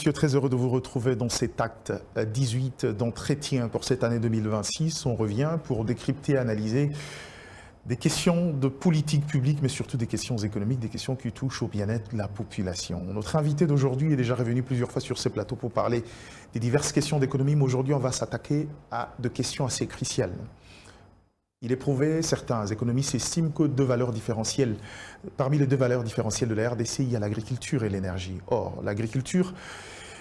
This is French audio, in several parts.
messieurs, très heureux de vous retrouver dans cet acte 18 d'entretien pour cette année 2026. On revient pour décrypter et analyser des questions de politique publique, mais surtout des questions économiques, des questions qui touchent au bien-être de la population. Notre invité d'aujourd'hui est déjà revenu plusieurs fois sur ces plateaux pour parler des diverses questions d'économie, mais aujourd'hui, on va s'attaquer à deux questions assez cruciales. Il est prouvé, certains économistes estiment que parmi les deux valeurs différentielles de la RDC, il y a l'agriculture et l'énergie. Or, l'agriculture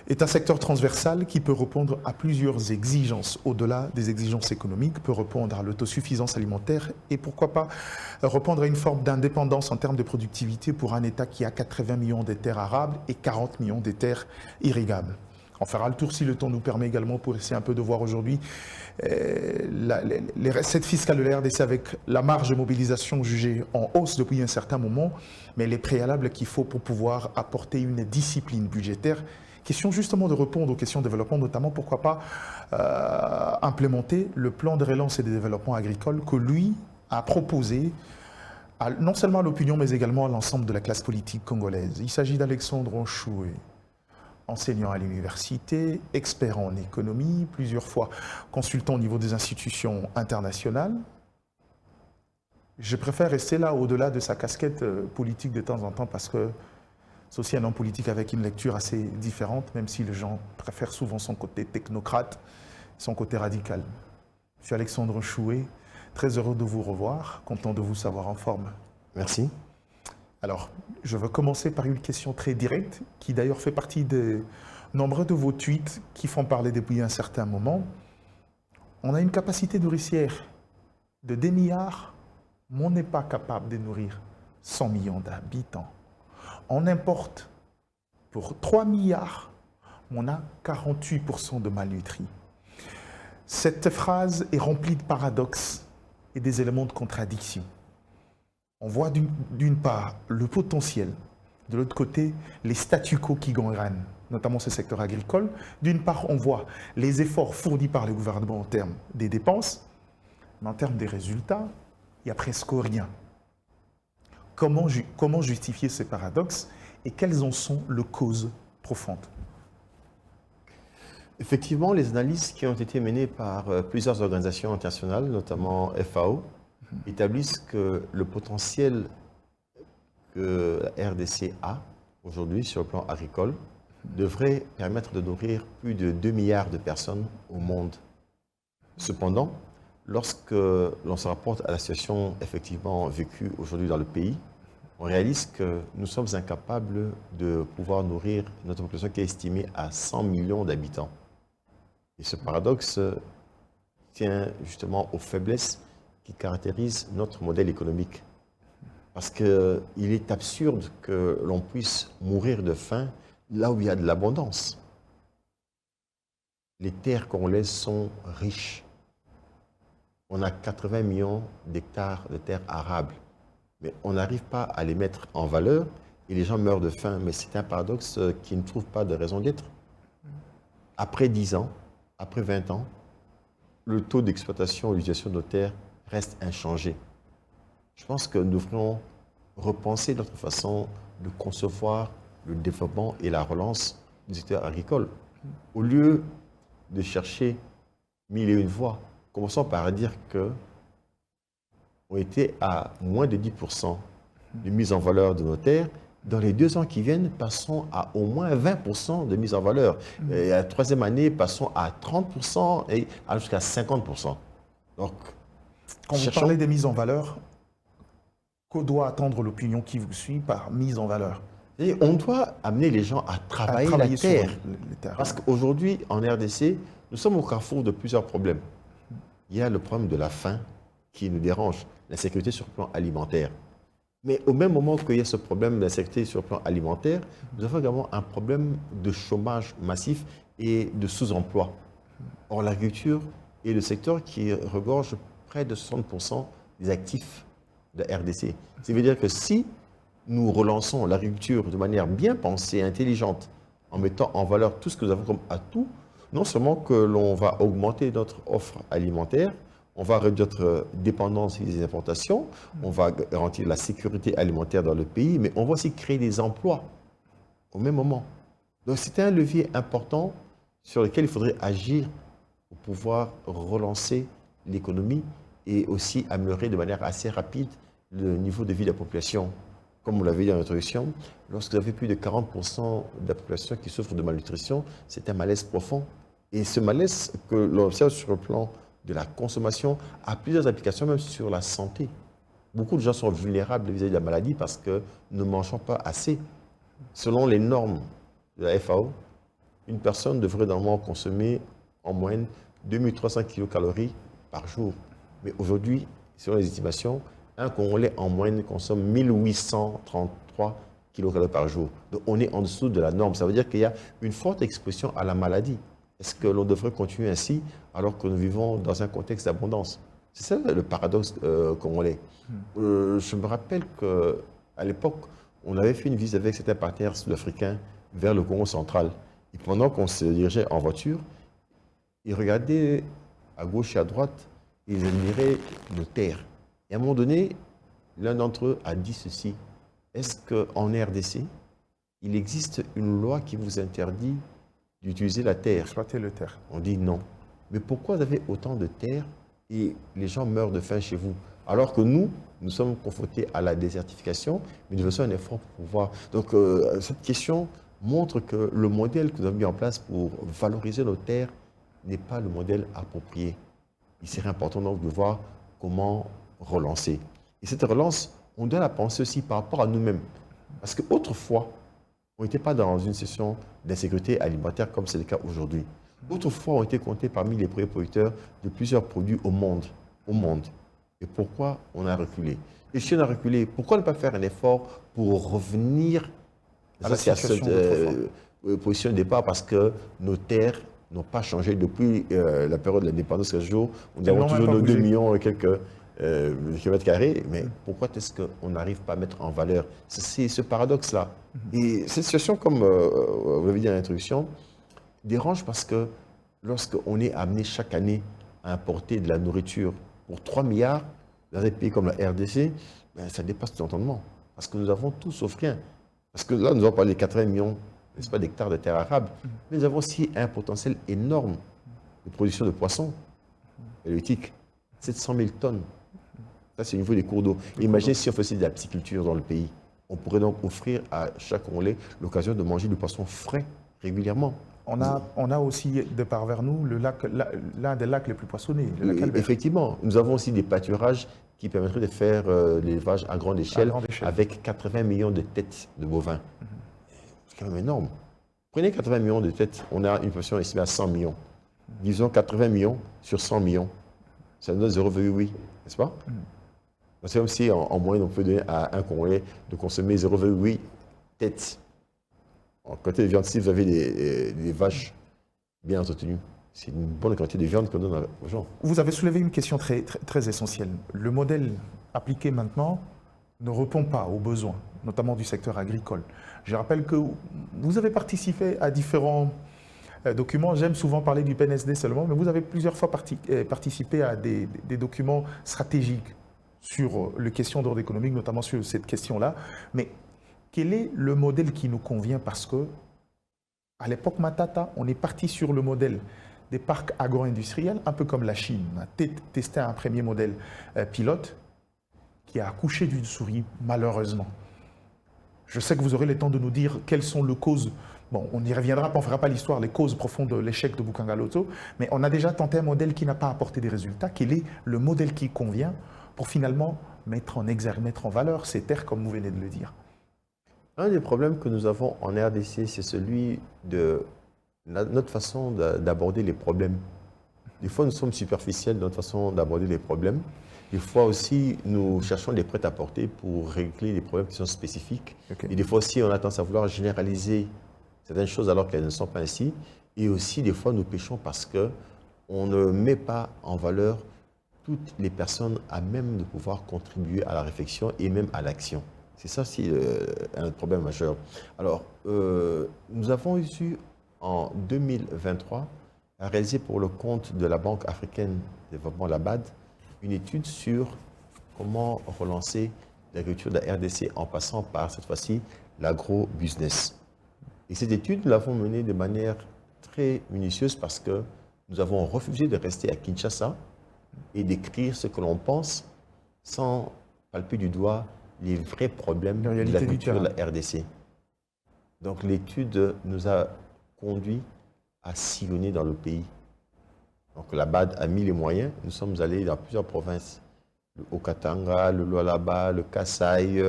est un secteur transversal qui peut répondre à plusieurs exigences. Au-delà des exigences économiques, peut répondre à l'autosuffisance alimentaire et pourquoi pas répondre à une forme d'indépendance en termes de productivité pour un État qui a 80 millions de terres arables et 40 millions de terres irrigables. On fera le tour si le temps nous permet également pour essayer un peu de voir aujourd'hui les recettes fiscales de la RDC avec la marge de mobilisation jugée en hausse depuis un certain moment, mais les préalables qu'il faut pour pouvoir apporter une discipline budgétaire. Question justement de répondre aux questions de développement, notamment pourquoi pas implémenter le plan de relance et de développement agricole que lui a proposé non seulement à l'opinion mais également à l'ensemble de la classe politique congolaise. Il s'agit d'Alexandre Nchoué, enseignant à l'université, expert en économie, plusieurs fois consultant au niveau des institutions internationales. Je préfère rester là au-delà de sa casquette politique de temps en temps parce que c'est aussi un homme politique avec une lecture assez différente, même si les gens préfèrent souvent son côté technocrate, son côté radical. Monsieur Alexandre Nchoué, très heureux de vous revoir, content de vous savoir en forme. Merci. Alors, je veux commencer par une question très directe, qui d'ailleurs fait partie de nombreux de vos tweets qui font parler depuis un certain moment. On a une capacité nourricière de 2 milliards, mais on n'est pas capable de nourrir 100 millions d'habitants. On importe pour 3 milliards, on a 48% de malnutris. Cette phrase est remplie de paradoxes et des éléments de contradiction. On voit d'une part le potentiel, de l'autre côté les statu quo qui gangrènent, notamment ce secteur agricole. D'une part, on voit les efforts fournis par le gouvernement en termes des dépenses, mais en termes des résultats, il n'y a presque rien. Comment justifier ces paradoxes et quelles en sont les causes profondes? Effectivement, les analyses qui ont été menées par plusieurs organisations internationales, notamment FAO, établissent que le potentiel que la RDC a aujourd'hui sur le plan agricole devrait permettre de nourrir plus de 2 milliards de personnes au monde. Cependant, lorsque l'on se rapporte à la situation effectivement vécue aujourd'hui dans le pays, on réalise que nous sommes incapables de pouvoir nourrir notre population qui est estimée à 100 millions d'habitants. Et ce paradoxe tient justement aux faiblesses qui caractérisent notre modèle économique. Parce qu'il est absurde que l'on puisse mourir de faim là où il y a de l'abondance. Les terres congolaises sont riches. On a 80 millions d'hectares de terres arables. Mais on n'arrive pas à les mettre en valeur et les gens meurent de faim. Mais c'est un paradoxe qui ne trouve pas de raison d'être. Après 10 ans, après 20 ans, le taux d'exploitation et d'utilisation de nos terres reste inchangé. Je pense que nous devrions repenser notre façon de concevoir le développement et la relance du secteur agricole. Au lieu de chercher 1001 voies, commençons par dire que on était à moins de 10% de mise en valeur de nos terres. Dans les 2 ans qui viennent, passons à au moins 20% de mise en valeur. Et la 3e année, passons à 30% et jusqu'à 50%. Donc, quand vous parlez des mises en valeur, que doit attendre l'opinion qui vous suit par mise en valeur? Et on doit amener les gens à travailler la terre. Les terres. Parce qu'aujourd'hui, en RDC, nous sommes au carrefour de plusieurs problèmes. Il y a le problème de la faim qui nous dérange, l'insécurité sur le plan alimentaire. Mais au même moment qu'il y a ce problème d'insécurité sur le plan alimentaire, nous avons également un problème de chômage massif et de sous-emploi. Or, l'agriculture est le secteur qui regorge près de 60% des actifs de la RDC. Ça veut dire que si nous relançons l'agriculture de manière bien pensée, intelligente, en mettant en valeur tout ce que nous avons comme atout, non seulement que l'on va augmenter notre offre alimentaire, on va réduire notre dépendance des importations, on va garantir la sécurité alimentaire dans le pays, mais on va aussi créer des emplois au même moment. Donc c'était un levier important sur lequel il faudrait agir pour pouvoir relancer l'économie et aussi améliorer de manière assez rapide le niveau de vie de la population. Comme vous l'avez dit en introduction, lorsque vous avez plus de 40% de la population qui souffre de malnutrition, c'est un malaise profond. Et ce malaise que l'on observe sur le plan de la consommation a plusieurs applications, même sur la santé. Beaucoup de gens sont vulnérables vis-à-vis de la maladie parce que nous ne mangeons pas assez. Selon les normes de la FAO, une personne devrait normalement consommer en moyenne 2300 kilocalories par jour. Mais aujourd'hui, selon les estimations, un Congolais en moyenne consomme 1833 kilocalories par jour. Donc on est en dessous de la norme. Ça veut dire qu'il y a une forte exposition à la maladie. Est-ce que l'on devrait continuer ainsi alors que nous vivons dans un contexte d'abondance? C'est ça le paradoxe congolais. Je me rappelle qu'à l'époque, on avait fait une visite avec certains partenaires sud-africains vers le Congo central. Et pendant qu'on se dirigeait en voiture, ils regardaient à gauche et à droite, ils admiraient nos terres. Et à un moment donné, l'un d'entre eux a dit ceci: est-ce qu'en RDC, il existe une loi qui vous interdit d'utiliser la terre? Exploiter le terre. On dit non. Mais pourquoi vous avez autant de terre et les gens meurent de faim chez vous? Alors que nous sommes confrontés à la désertification, mais nous faisons un effort pour pouvoir. Donc, cette question montre que le modèle que nous avons mis en place pour valoriser nos terres n'est pas le modèle approprié. Il serait important donc de voir comment relancer. Et cette relance, on doit la penser aussi par rapport à nous-mêmes. Parce qu'autrefois, on n'était pas dans une situation d'insécurité alimentaire comme c'est le cas aujourd'hui. Autrefois, on était comptés parmi les premiers producteurs de plusieurs produits au monde. Et pourquoi on a reculé? Et si on a reculé, pourquoi ne pas faire un effort pour revenir à la situation position de départ? Parce que nos terres n'ont pas changé depuis la période de l'indépendance. Nous avons toujours nos 2 millions et quelques kilomètres carrés. Mais pourquoi est-ce qu'on n'arrive pas à mettre en valeur? C'est ce paradoxe-là. Et cette situation, comme vous l'avez dit dans l'introduction, dérange parce que lorsqu'on est amené chaque année à importer de la nourriture pour 3 milliards dans un pays comme la RDC, ben, ça dépasse tout entendement. Parce que nous avons tout sauf rien. Parce que là, nous avons parlé de 80 millions, n'est-ce pas, d'hectares de terres arables, mais nous avons aussi un potentiel énorme de production de poissons halieutiques, 700 000 tonnes. Ça, c'est au niveau des cours d'eau. Imaginez si on faisait de la pisciculture dans le pays. On pourrait donc offrir à chaque Congolais l'occasion de manger du poisson frais régulièrement. On a aussi, de par vers nous, l'un des lacs les plus poissonnés, le lac Albert. Effectivement, nous avons aussi des pâturages qui permettraient de faire l'élevage à grande échelle avec 80 millions de têtes de bovins. C'est quand même énorme. Prenez 80 millions de têtes, on a une population estimée à 100 millions. Disons 80 millions sur 100 millions. Ça nous donne 0,8, n'est-ce pas? C'est comme si en moyenne, on peut donner à un Congolais de consommer 0,8 têtes. En quantité de viande, si vous avez des vaches bien entretenues, c'est une bonne quantité de viande qu'on donne aux gens. Vous avez soulevé une question très essentielle. Le modèle appliqué maintenant ne répond pas aux besoins, notamment du secteur agricole. Je rappelle que vous avez participé à différents documents. J'aime souvent parler du PNSD seulement, mais vous avez plusieurs fois participé à des documents stratégiques sur les questions d'ordre économique, notamment sur cette question-là. Mais quel est le modèle qui nous convient? Parce que, à l'époque Matata, on est parti sur le modèle des parcs agro-industriels, un peu comme la Chine. On a testé un premier modèle pilote qui a accouché d'une souris, malheureusement. Je sais que vous aurez le temps de nous dire quelles sont les causes. Bon, on y reviendra, on ne fera pas l'histoire, les causes profondes de l'échec de Bukangaloto, mais on a déjà tenté un modèle qui n'a pas apporté des résultats. Quel est le modèle qui convient pour finalement mettre en exergue, mettre en valeur ces terres, comme vous venez de le dire? Un des problèmes que nous avons en RDC, c'est celui de notre façon d'aborder les problèmes. Des fois, nous sommes superficiels dans notre façon d'aborder les problèmes. Des fois aussi, nous cherchons des prêts-à-porter pour régler des problèmes qui sont spécifiques. Okay. Et des fois aussi, on a tendance à vouloir généraliser certaines choses alors qu'elles ne sont pas ainsi. Et aussi, des fois, nous péchons parce qu'on ne met pas en valeur toutes les personnes à même de pouvoir contribuer à la réflexion et même à l'action. C'est ça aussi un problème majeur. Alors, nous avons eu en 2023 à réaliser pour le compte de la Banque africaine de développement, la BAD, une étude sur comment relancer l'agriculture de la RDC en passant par, cette fois-ci, l'agro-business. Et cette étude, nous l'avons menée de manière très minutieuse parce que nous avons refusé de rester à Kinshasa et d'écrire ce que l'on pense sans palper du doigt les vrais problèmes de la culture de la RDC. Donc l'étude nous a conduit à sillonner dans le pays. Donc la BAD a mis les moyens. Nous sommes allés dans plusieurs provinces. Le Haut-Katanga, le Lualaba, le Kasaï,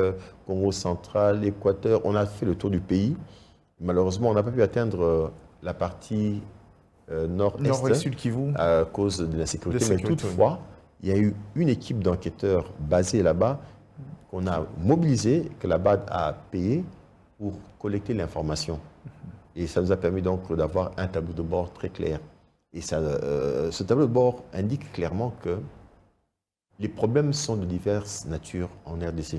Congo central, l'Équateur. On a fait le tour du pays. Malheureusement, on n'a pas pu atteindre la partie nord-est à cause de l'insécurité. Mais toutefois, il y a eu une équipe d'enquêteurs basée là-bas qu'on a mobilisée, que la BAD a payée pour collecter l'information. Et ça nous a permis donc d'avoir un tableau de bord très clair. Et ça, ce tableau de bord indique clairement que les problèmes sont de diverses natures en RDC.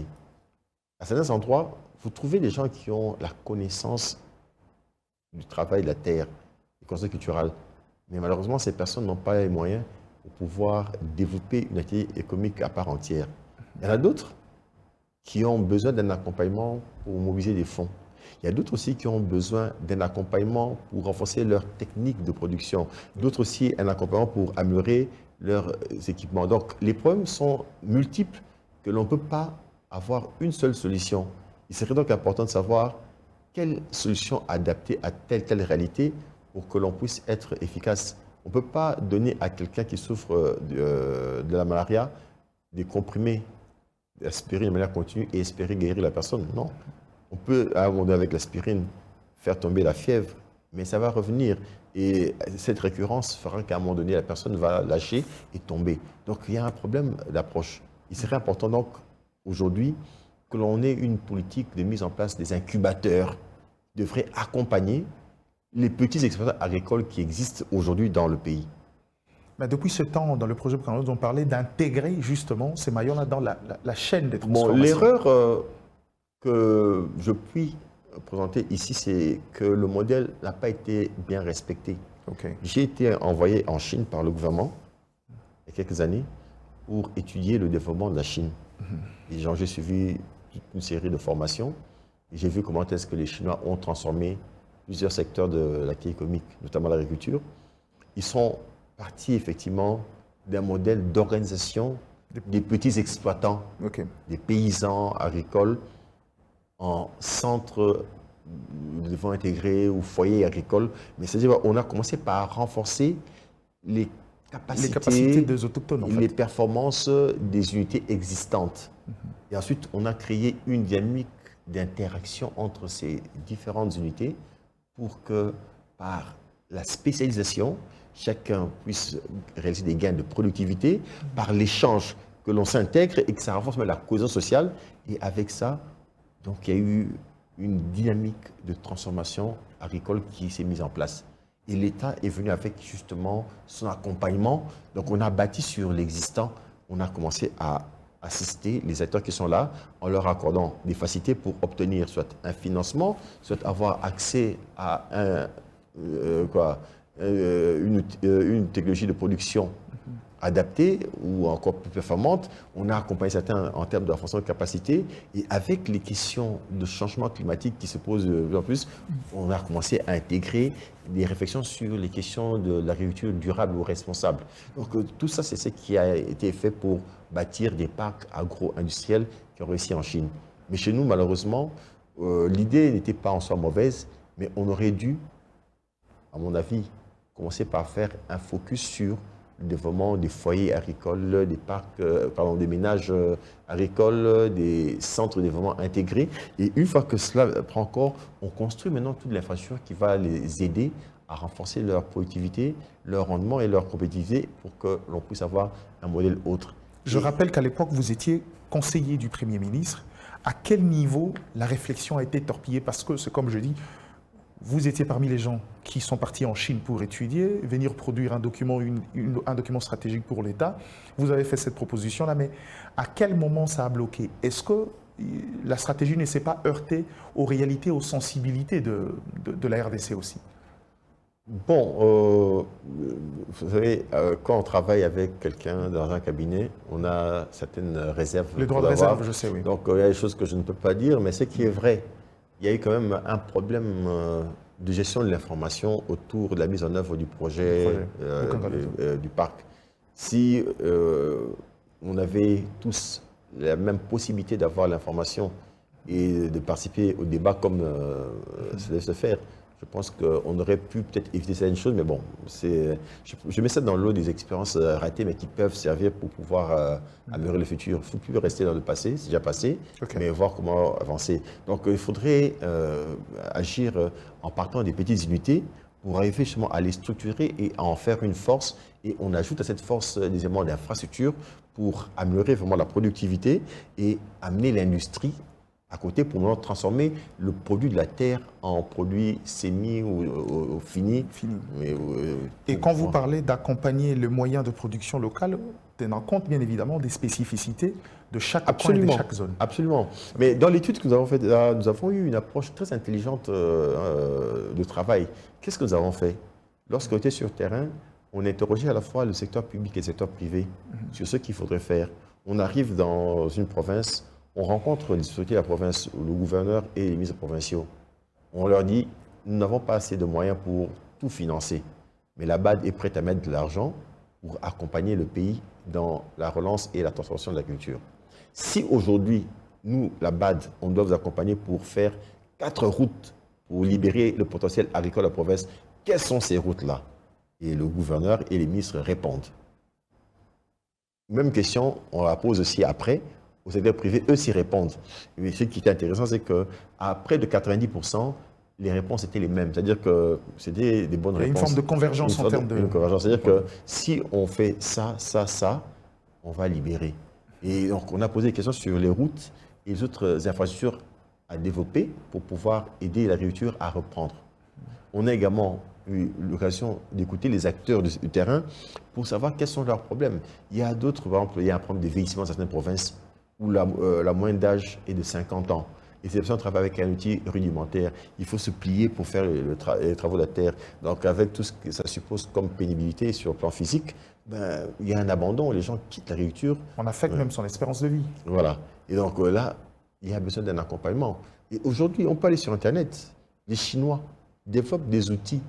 À certains endroits, vous trouvez des gens qui ont la connaissance du travail de la terre, du conseil culturel. Mais malheureusement, ces personnes n'ont pas les moyens pour pouvoir développer une activité économique à part entière. Il y en a d'autres qui ont besoin d'un accompagnement pour mobiliser des fonds. Il y a d'autres aussi qui ont besoin d'un accompagnement pour renforcer leurs techniques de production. D'autres aussi un accompagnement pour améliorer leurs équipements. Donc les problèmes sont multiples que l'on ne peut pas avoir une seule solution. Il serait donc important de savoir quelle solution adapter à telle réalité pour que l'on puisse être efficace. On ne peut pas donner à quelqu'un qui souffre de la malaria des comprimés, aspirer de manière continue et espérer guérir la personne. Non. On peut, à un moment donné, avec l'aspirine, faire tomber la fièvre, mais ça va revenir. Et cette récurrence fera qu'à un moment donné, la personne va lâcher et tomber. Donc, il y a un problème d'approche. Il serait important, donc, aujourd'hui, que l'on ait une politique de mise en place des incubateurs qui devraient accompagner les petits exploitants agricoles qui existent aujourd'hui dans le pays. Mais depuis ce temps, dans le projet Boucanos, on parlait d'intégrer justement ces maillons-là dans la chaîne des transformations. Bon, l'erreur que je puis présenter ici, c'est que le modèle n'a pas été bien respecté. Okay. J'ai été envoyé en Chine par le gouvernement il y a quelques années pour étudier le développement de la Chine. Et j'ai suivi toute une série de formations. J'ai vu comment est-ce que les Chinois ont transformé plusieurs secteurs de l'activité économique, notamment l'agriculture. Ils sont partis effectivement d'un modèle d'organisation des petits exploitants, des paysans agricoles, en centre de développement intégré ou foyer agricole. Mais c'est-à-dire qu'on a commencé par renforcer les capacités des autochtones, en fait. Les performances des unités existantes. Et ensuite, on a créé une dynamique d'interaction entre ces différentes unités pour que, par la spécialisation, chacun puisse réaliser des gains de productivité, par l'échange que l'on s'intègre et que ça renforce la cohésion sociale. Et avec ça, donc, il y a eu une dynamique de transformation agricole qui s'est mise en place. Et l'État est venu avec justement son accompagnement. Donc, on a bâti sur l'existant. On a commencé à assister les acteurs qui sont là en leur accordant des facilités pour obtenir soit un financement, soit avoir accès à une technologie de production adaptée ou encore plus performante. On a accompagné certains en termes de renforcement de capacité. Et avec les questions de changement climatique qui se posent de plus en plus, on a commencé à intégrer des réflexions sur les questions de l'agriculture durable ou responsable. Donc tout ça, c'est ce qui a été fait pour bâtir des parcs agro-industriels qui ont réussi en Chine. Mais chez nous, malheureusement, l'idée n'était pas en soi mauvaise, mais on aurait dû, à mon avis, commencer par faire un focus sur le développement des foyers agricoles, des parcs, des ménages agricoles, des centres de développement intégrés. Et une fois que cela prend corps, on construit maintenant toute l'infrastructure qui va les aider à renforcer leur productivité, leur rendement et leur compétitivité pour que l'on puisse avoir un modèle autre. Je rappelle qu'à l'époque, vous étiez conseiller du Premier ministre. À quel niveau la réflexion a été torpillée? Parce que, c'est comme je dis, vous étiez parmi les gens qui sont partis en Chine pour étudier, venir produire un document, un document stratégique pour l'État. Vous avez fait cette proposition-là, mais à quel moment ça a bloqué? Est-ce que la stratégie ne s'est pas heurtée aux réalités, aux sensibilités de la RDC aussi? Bon, vous savez, quand on travaille avec quelqu'un dans un cabinet, on a certaines réserves. Le droit de réserve, je sais, oui. Donc, il y a des choses que je ne peux pas dire, mais ce qui est vrai, il y a eu quand même un problème de gestion de l'information autour de la mise en œuvre du projet du parc. Si on avait tous la même possibilité d'avoir l'information et de participer au débat comme ça devait se faire, je pense qu'on aurait pu peut-être éviter certaines choses, mais bon, je mets ça dans l'eau des expériences ratées, mais qui peuvent servir pour pouvoir améliorer le futur. Il ne faut plus rester dans le passé, c'est déjà passé, mais voir comment avancer. Donc il faudrait agir en partant des petites unités pour arriver justement à les structurer et à en faire une force. Et on ajoute à cette force des éléments d'infrastructure pour améliorer vraiment la productivité et amener l'industrie à côté pour transformer le produit de la terre en produit semi ou fini. Et quand vous parlez d'accompagner le moyen de production local, tenant compte bien évidemment des spécificités de chaque coin et de chaque zone. Absolument. Mais dans l'étude que nous avons faite, nous avons eu une approche très intelligente de travail. Qu'est-ce que nous avons fait? Lorsqu'on était sur le terrain, on interrogeait à la fois le secteur public et le secteur privé sur ce qu'il faudrait faire. On arrive dans une province, on rencontre les sociétés de la province, le gouverneur et les ministres provinciaux. On leur dit, nous n'avons pas assez de moyens pour tout financer, mais la BAD est prête à mettre de l'argent pour accompagner le pays dans la relance et la transformation de la culture. Si aujourd'hui, nous, la BAD, on doit vous accompagner pour faire 4 routes pour libérer le potentiel agricole de la province, quelles sont ces routes-là? Et le gouverneur et les ministres répondent. Même question, on la pose aussi après. Au secteur privé, eux s'y répondent. Mais ce qui est intéressant, c'est qu'à près de 90%, les réponses étaient les mêmes. C'est-à-dire que c'était des bonnes réponses. Il y a une forme de convergence en termes de... C'est-à-dire que si on fait ça, on va libérer. Et donc, on a posé des questions sur les routes et les autres infrastructures à développer pour pouvoir aider l'agriculture à reprendre. On a également eu l'occasion d'écouter les acteurs du terrain pour savoir quels sont leurs problèmes. Il y a d'autres, par exemple, il y a un problème de vieillissement dans certaines provinces où la moyenne d'âge est de 50 ans. Et ces personnes travaillent avec un outil rudimentaire. Il faut se plier pour faire les travaux de la terre. Donc, avec tout ce que ça suppose comme pénibilité sur le plan physique, il y a un abandon. Les gens quittent l'agriculture. On affecte même son espérance de vie. Voilà. Et donc là, il y a besoin d'un accompagnement. Et aujourd'hui, on peut aller sur Internet. Les Chinois développent des outils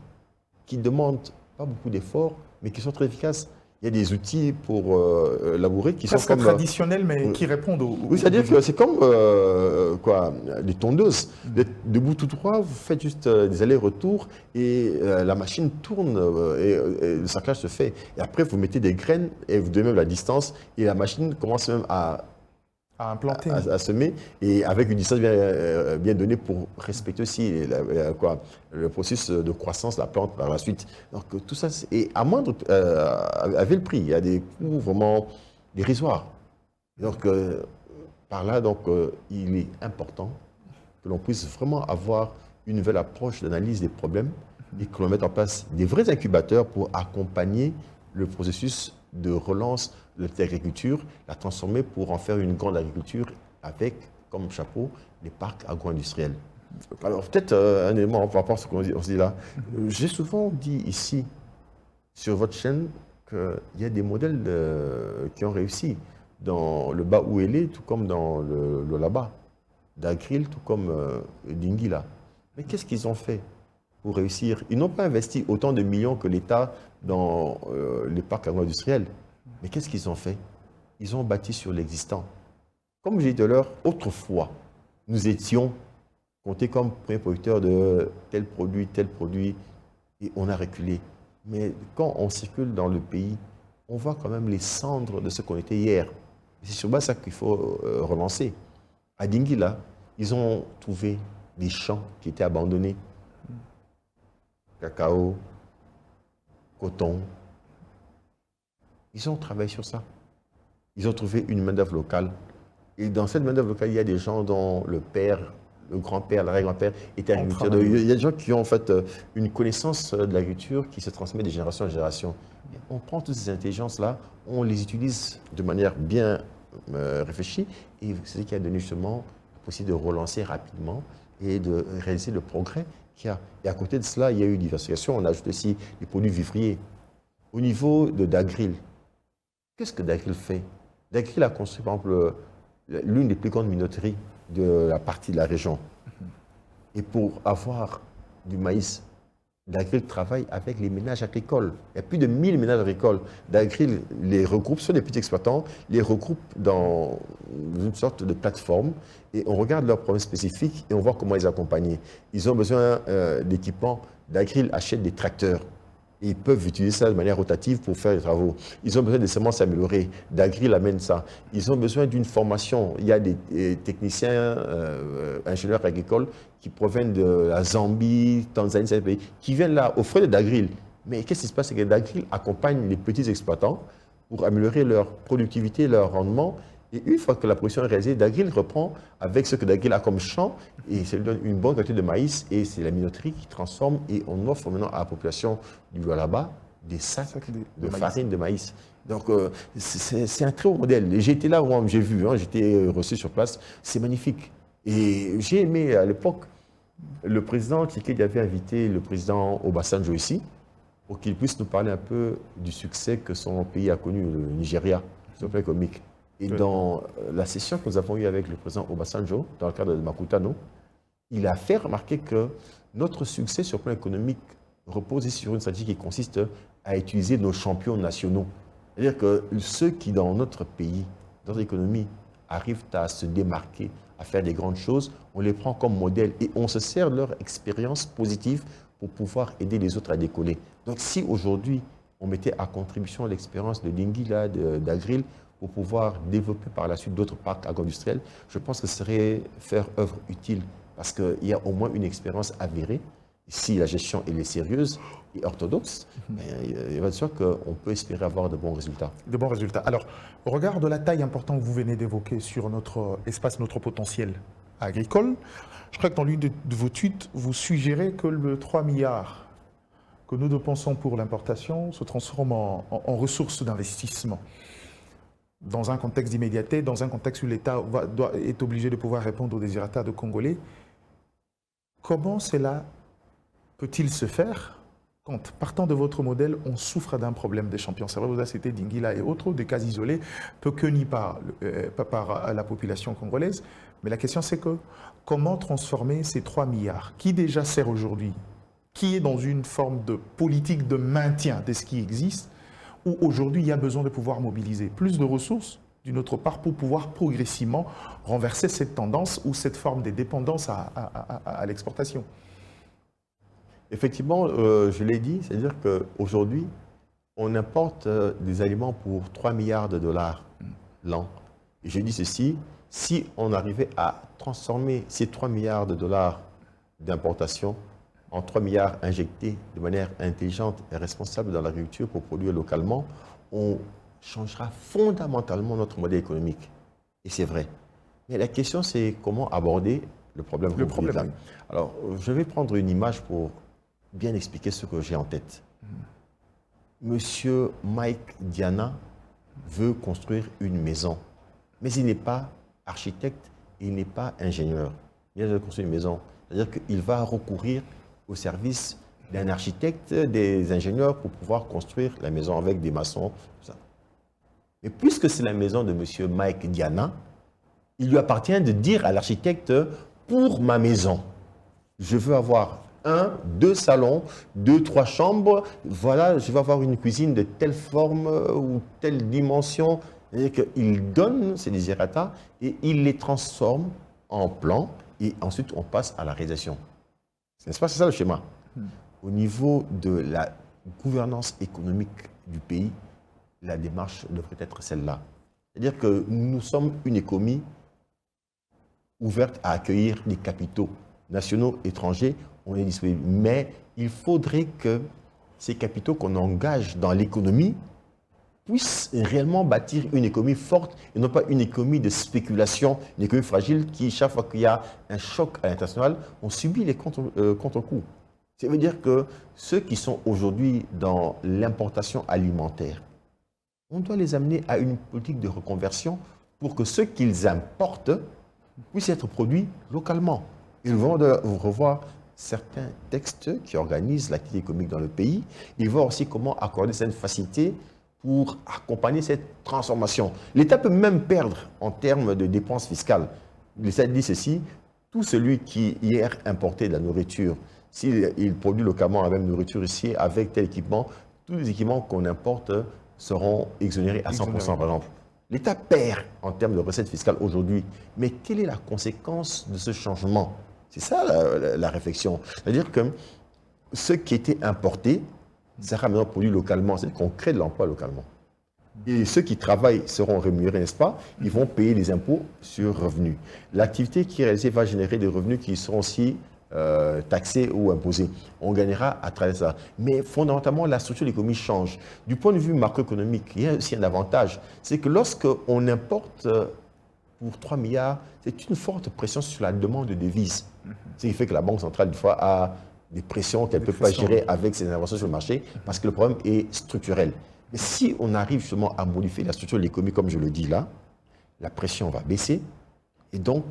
qui ne demandent pas beaucoup d'efforts, mais qui sont très efficaces. Il y a des outils pour labourer qui presque sont comme... traditionnels, mais qui répondent aux... Oui, c'est-à-dire que c'est comme les tondeuses. De bout tout droit, vous faites juste des allers-retours et la machine tourne et le sarclage se fait. Et après, vous mettez des graines et vous donnez même la distance et la machine commence même à implanter. À semer, et avec une distance bien donnée pour respecter aussi le processus de croissance de la plante par la suite. Donc tout ça, et à moindre, à vil prix, il y a des coûts vraiment dérisoires. Donc par là, il est important que l'on puisse vraiment avoir une nouvelle approche d'analyse des problèmes et que l'on mette en place des vrais incubateurs pour accompagner le processus de relance de l'agriculture, la transformer pour en faire une grande agriculture avec, comme chapeau, les parcs agro-industriels. Alors peut-être un élément par rapport à ce qu'on se dit là. J'ai souvent dit ici, sur votre chaîne, qu'il y a des modèles qui ont réussi dans le bas où elle est, tout comme dans le là-bas, d'Agril, tout comme d'Ingila. Mais qu'est-ce qu'ils ont fait pour réussir? Ils n'ont pas investi autant de millions que l'État dans les parcs agro-industriels. Mais qu'est-ce qu'ils ont fait? Ils ont bâti sur l'existant. Comme j'ai dit tout à l'heure, autrefois, nous étions comptés comme premier producteur de tel produit, et on a reculé. Mais quand on circule dans le pays, on voit quand même les cendres de ce qu'on était hier. C'est sur ça qu'il faut relancer. À Dingila, ils ont trouvé des champs qui étaient abandonnés. Cacao, coton. Ils ont travaillé sur ça. Ils ont trouvé une main-d'œuvre locale. Et dans cette main-d'œuvre locale, il y a des gens dont le père, le grand-père, l'arrière-grand-père étaient agriculteurs. Il y a des gens qui ont en fait une connaissance de l'agriculture qui se transmet de génération en génération. On prend toutes ces intelligences-là, on les utilise de manière bien réfléchie, et c'est ce qui a donné justement la possibilité de relancer rapidement et de réaliser le progrès qu'il y a. Et à côté de cela, il y a eu une diversification. On ajoute aussi les produits vivriers. Au niveau d'Agril, qu'est-ce que Dagril fait? Dagril a construit, par exemple, l'une des plus grandes minoteries de la partie de la région. Et pour avoir du maïs, Dagril travaille avec les ménages agricoles. Il y a plus de 1000 ménages agricoles. Dagril les regroupe, ce sont des petits exploitants, les regroupe dans une sorte de plateforme et on regarde leurs problèmes spécifiques et on voit comment les accompagner. Ils ont besoin d'équipements. Dagril achète des tracteurs. Ils peuvent utiliser ça de manière rotative pour faire les travaux. Ils ont besoin de semences améliorées. Dagril amène ça. Ils ont besoin d'une formation. Il y a des techniciens, ingénieurs agricoles qui proviennent de la Zambie, Tanzanie, ces pays, qui viennent là, aux frais de Dagril. Mais qu'est-ce qui se passe? C'est que Dagril accompagne les petits exploitants pour améliorer leur productivité, leur rendement. Et une fois que la production est réalisée, Dagril reprend avec ce que Dagril a comme champ et ça lui donne une bonne quantité de maïs et c'est la minoterie qui transforme et on offre maintenant à la population du Lualaba des sacs de farine de maïs. Donc c'est un très haut modèle. J'ai été là où j'ai vu, j'étais reçu sur place, c'est magnifique. Et j'ai aimé à l'époque, le président Tshisekedi avait invité le président Obasanjo ici pour qu'il puisse nous parler un peu du succès que son pays a connu, le Nigeria, sur le plan économique. Et dans la session que nous avons eue avec le président Obasanjo, dans le cadre de Makutano, il a fait remarquer que notre succès sur le plan économique repose sur une stratégie qui consiste à utiliser nos champions nationaux. C'est-à-dire que ceux qui, dans notre pays, dans notre économie, arrivent à se démarquer, à faire des grandes choses, on les prend comme modèle et on se sert de leur expérience positive pour pouvoir aider les autres à décoller. Donc si aujourd'hui, on mettait à contribution l'expérience de Lingila, d'Agril, pour pouvoir développer par la suite d'autres parcs agro-industriels, je pense que ce serait faire œuvre utile parce qu'il y a au moins une expérience avérée. Si la gestion elle est sérieuse et orthodoxe, il va de soi qu'on peut espérer avoir de bons résultats. De bons résultats. Alors, au regard de la taille importante que vous venez d'évoquer sur notre espace, notre potentiel agricole, je crois que dans l'une de vos tweets, vous suggérez que le 3 milliards que nous dépensons pour l'importation se transforme en ressources d'investissement. Dans un contexte d'immédiateté, dans un contexte où l'État est obligé de pouvoir répondre aux désirata de Congolais, comment cela peut-il se faire quand, partant de votre modèle, on souffre d'un problème des champions? C'est vrai, vous avez cité Dingila et autres, des cas isolés, peu connus par la population congolaise, mais la question c'est que comment transformer ces 3 milliards qui déjà sert aujourd'hui, qui est dans une forme de politique de maintien de ce qui existe, où aujourd'hui il y a besoin de pouvoir mobiliser plus de ressources, d'une autre part, pour pouvoir progressivement renverser cette tendance ou cette forme de dépendance à l'exportation. Effectivement, je l'ai dit, c'est-à-dire qu'aujourd'hui, on importe des aliments pour 3 milliards de dollars l'an. Et je dis ceci, si on arrivait à transformer ces 3 milliards de dollars d'importation en 3 milliards injectés de manière intelligente et responsable dans l'agriculture pour produire localement, on changera fondamentalement notre modèle économique. Et c'est vrai. Mais la question, c'est comment aborder le problème. Oui. Alors, je vais prendre une image pour bien expliquer ce que j'ai en tête. Monsieur Mike Diana veut construire une maison, mais il n'est pas architecte, il n'est pas ingénieur. Il veut construire une maison. C'est-à-dire qu'il va recourir au service d'un architecte, des ingénieurs pour pouvoir construire la maison avec des maçons, tout ça. Mais puisque c'est la maison de M. Mike Diana, il lui appartient de dire à l'architecte, pour ma maison, je veux avoir 1, 2 salons, 2, 3 chambres, voilà, je veux avoir une cuisine de telle forme ou telle dimension. C'est-à-dire qu'il donne ses désirata et il les transforme en plan et ensuite on passe à la réalisation. N'est-ce pas? C'est ça le schéma. Au niveau de la gouvernance économique du pays, la démarche devrait être celle-là. C'est-à-dire que nous sommes une économie ouverte à accueillir les capitaux nationaux, étrangers, on est disponible. Mais il faudrait que ces capitaux qu'on engage dans l'économie puissent réellement bâtir une économie forte et non pas une économie de spéculation, une économie fragile qui, chaque fois qu'il y a un choc à l'international, on subit les contre-coups. Ça veut dire que ceux qui sont aujourd'hui dans l'importation alimentaire, on doit les amener à une politique de reconversion pour que ce qu'ils importent puissent être produits localement. Ils vont revoir certains textes qui organisent l'activité économique dans le pays. Ils vont aussi comment accorder cette facilité pour accompagner cette transformation. L'État peut même perdre en termes de dépenses fiscales. L'État dit ceci, tout celui qui hier importait de la nourriture, s'il produit localement la même nourriture ici avec tel équipement, tous les équipements qu'on importe seront exonérés à 100%, par exemple. L'État perd en termes de recettes fiscales aujourd'hui, mais quelle est la conséquence de ce changement? C'est ça la réflexion. C'est-à-dire que ce qui était importé sera maintenant produit localement, c'est-à-dire qu'on crée de l'emploi localement. Et ceux qui travaillent seront rémunérés, n'est-ce pas? Ils vont payer les impôts sur revenus. L'activité qui est réalisée va générer des revenus qui seront aussi taxés ou imposés. On gagnera à travers ça. Mais fondamentalement, la structure de l'économie change. Du point de vue macroéconomique, il y a aussi un avantage. C'est que lorsqu'on importe pour 3 milliards, c'est une forte pression sur la demande de devises. Ce qui fait que la Banque centrale, une fois, a des pressions qu'elle ne peut pas gérer avec ses interventions sur le marché parce que le problème est structurel. Mais si on arrive justement à modifier la structure de l'économie, comme je le dis là, la pression va baisser et donc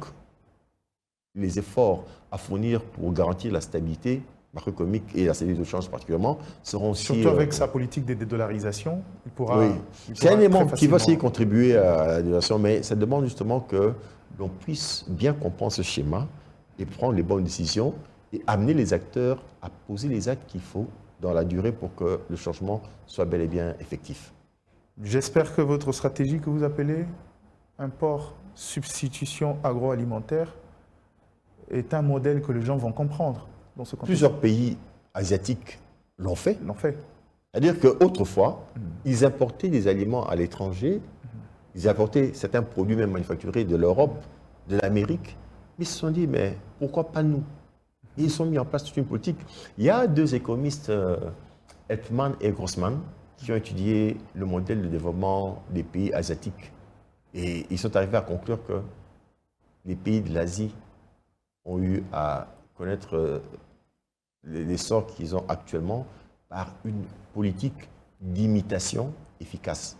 les efforts à fournir pour garantir la stabilité macroéconomique et la stabilité de change particulièrement seront aussi... Surtout avec sa politique de dédollarisation, il pourra... Oui, c'est un élément qui va aussi contribuer à la dévaluation, mais ça demande justement que l'on puisse bien comprendre ce schéma et prendre les bonnes décisions et amener les acteurs à poser les actes qu'il faut dans la durée pour que le changement soit bel et bien effectif. J'espère que votre stratégie que vous appelez import, substitution agroalimentaire est un modèle que les gens vont comprendre dans ce contexte. Plusieurs pays asiatiques l'ont fait. C'est-à-dire qu'autrefois, ils importaient des aliments à l'étranger, ils importaient certains produits même manufacturés de l'Europe, de l'Amérique, mais ils se sont dit, mais pourquoi pas nous? Et ils ont mis en place toute une politique. Il y a 2 économistes, Elfman et Grossman, qui ont étudié le modèle de développement des pays asiatiques. Et ils sont arrivés à conclure que les pays de l'Asie ont eu à connaître l'essor qu'ils ont actuellement par une politique d'imitation efficace.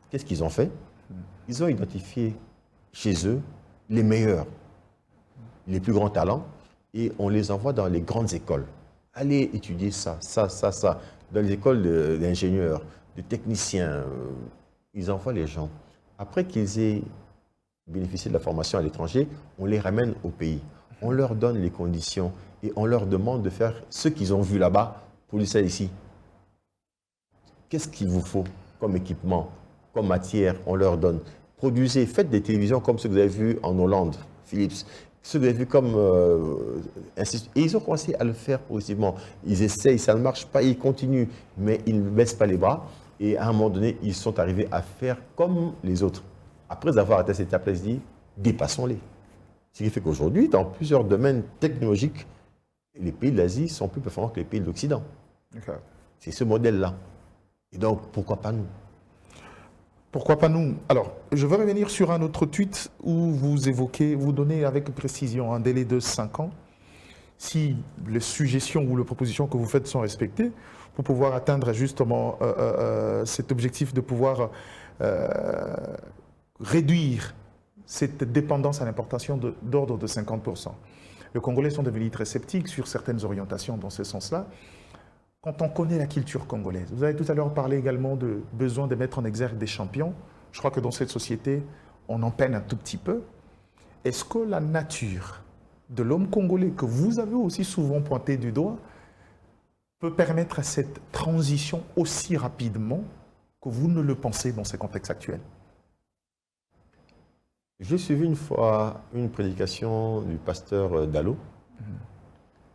Qu'est-ce qu'ils ont fait? Ils ont identifié chez eux les meilleurs, les plus grands talents, et on les envoie dans les grandes écoles. Allez étudier ça. Dans les écoles d'ingénieurs, de techniciens, ils envoient les gens. Après qu'ils aient bénéficié de la formation à l'étranger, on les ramène au pays. On leur donne les conditions et on leur demande de faire ce qu'ils ont vu là-bas pour ça ici. Qu'est-ce qu'il vous faut comme équipement, comme matière? On leur donne. Produisez, faites des télévisions comme ce que vous avez vu en Hollande, Philips. Ce que vous avez vu comme... et ils ont commencé à le faire progressivement. Ils essayent, ça ne marche pas, ils continuent, mais ils ne baissent pas les bras. Et à un moment donné, ils sont arrivés à faire comme les autres. Après avoir atteint cette étape-là, ils se disent, dépassons-les. Ce qui fait qu'aujourd'hui, dans plusieurs domaines technologiques, les pays de l'Asie sont plus performants que les pays de l'Occident. C'est ce modèle-là. Et donc, pourquoi pas nous? Pourquoi pas nous? Alors, je veux revenir sur un autre tweet où vous évoquez, vous donnez avec précision un délai de 5 ans, si les suggestions ou les propositions que vous faites sont respectées, pour pouvoir atteindre justement cet objectif de pouvoir réduire cette dépendance à l'importation d'ordre de 50%. Les Congolais sont devenus très sceptiques sur certaines orientations dans ce sens-là. Quand on connaît la culture congolaise, vous avez tout à l'heure parlé également de besoin de mettre en exergue des champions. Je crois que dans cette société, on en peine un tout petit peu. Est-ce que la nature de l'homme congolais, que vous avez aussi souvent pointé du doigt, peut permettre à cette transition aussi rapidement que vous ne le pensez dans ce contexte actuel? J'ai suivi une fois une prédication du pasteur Dallo.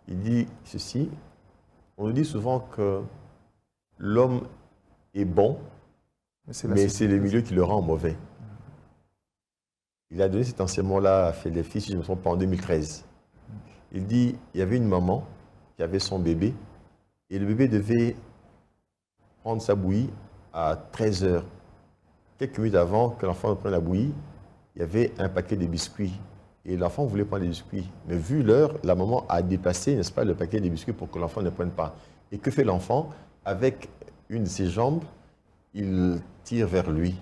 Il dit ceci: on nous dit souvent que l'homme est bon, mais c'est le milieu qui le rend mauvais. Il a donné cet enseignement-là à Philadelphie, si je ne me trompe pas, en 2013. Il dit, il y avait une maman qui avait son bébé, et le bébé devait prendre sa bouillie à 13 heures. Quelques minutes avant que l'enfant ne prenne la bouillie, il y avait un paquet de biscuits. Et l'enfant voulait prendre les biscuits. Mais vu l'heure, la maman a déplacé, n'est-ce pas, le paquet de biscuits pour que l'enfant ne prenne pas. Et que fait l'enfant? Avec une de ses jambes, il tire vers lui.